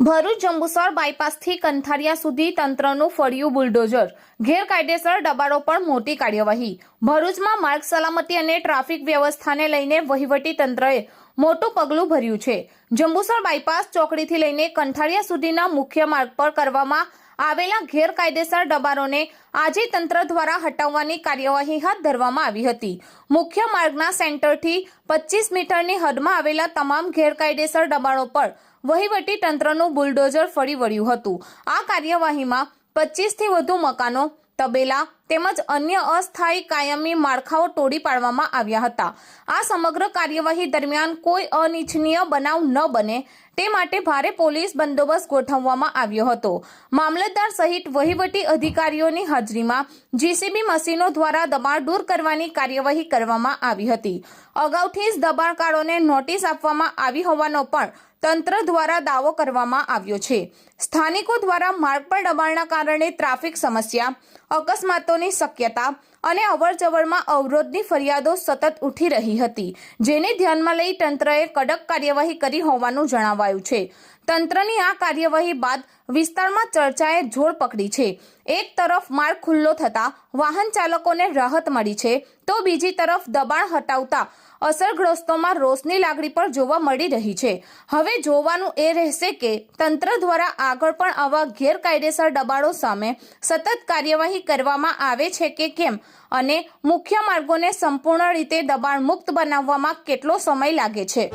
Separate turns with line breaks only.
ભરૂચ જંબુસર બાયપાસથી કંથારિયા સુધી તંત્રનું ફળ્યું બુલડોઝર, ગેરકાયદેસર દબાણો પર મોટી કાર્યવાહી। ભરૂચમાં માર્ગ સલામતી અને ટ્રાફિક વ્યવસ્થાને લઈને વહીવટી તંત્રએ મોટું પગલું ભર્યું છે। જંબુસર બાયપાસ ચોકડીથી લઈને કંથારિયા સુધીના મુખ્ય માર્ગ પર કરવામાં આવેલા ગેરકાયદેસર દબાણોને આજે તંત્ર દ્વારા હટાવવાની કાર્યવાહી હાથ ધરવામાં આવી હતી। મુખ્ય માર્ગના સેન્ટરથી 25 મીટરની હદમાં આવેલા તમામ ગેરકાયદેસર દબાણો પર વહીવટી તંત્રનું બુલડોઝર ફરી વળ્યું હતું। આ કાર્યવાહીમાં 25 થી વધુ મકાનો, તબેલા તેમજ અન્ય અસ્થાયી કાયમી માળખાઓ તોડી પાડવામાં આવ્યા હતા। આ સમગ્ર કાર્યવાહી દરમિયાન કોઈ અનિચ્છનીય બનાવ ન બને તે માટે ભારે પોલીસ બંદોબસ્ત ગોઠવવામાં આવ્યો હતો। મામલતદાર સહિત વહીવટી અધિકારીઓની હાજરીમાં જીસીબી મશીનો દ્વારા દબાણ દૂર કરવાની કાર્યવાહી કરવામાં આવી હતી। અગાઉથી જ દબાણકારોને નોટિસ આપવામાં આવી હોવાનો પણ તંત્ર દ્વારા દાવો કરવામાં આવ્યો છે। સ્થાનિકો દ્વારા માર્ગ પર દબાણના કારણે ટ્રાફિક સમસ્યા, અકસ્માતોની શક્યતા અને અવરજવરમાં અવરોધની ફરિયાદો સતત ઉઠી રહી હતી, જેને ધ્યાનમાં લઈ તંત્રએ કડક કાર્યવાહી કરી હોવાનું જણાવાયું છે। તંત્રની આ કાર્યવાહી બાદ વિસ્તારમાં ચર્ચાએ જોર પકડી છે। એક તરફ માર્ગ ખુલ્લો થતા વાહન ચાલકોને રાહત મળી છે, તો બીજી તરફ દબાણ હટાવતા અસરગ્રસ્તોમાં રોષની લાગણી પણ જોવા મળી રહી છે। હવે જોવાનું એ રહેશે કે તંત્ર દ્વારા આગળ પણ આવા ગેરકાયદેસર દબાણો સામે સતત કાર્યવાહી કરવામાં આવે છે કે કેમ, અને મુખ્ય માર્ગોને સંપૂર્ણ રીતે દબાણ મુક્ત બનાવવામાં કેટલો સમય લાગે છે।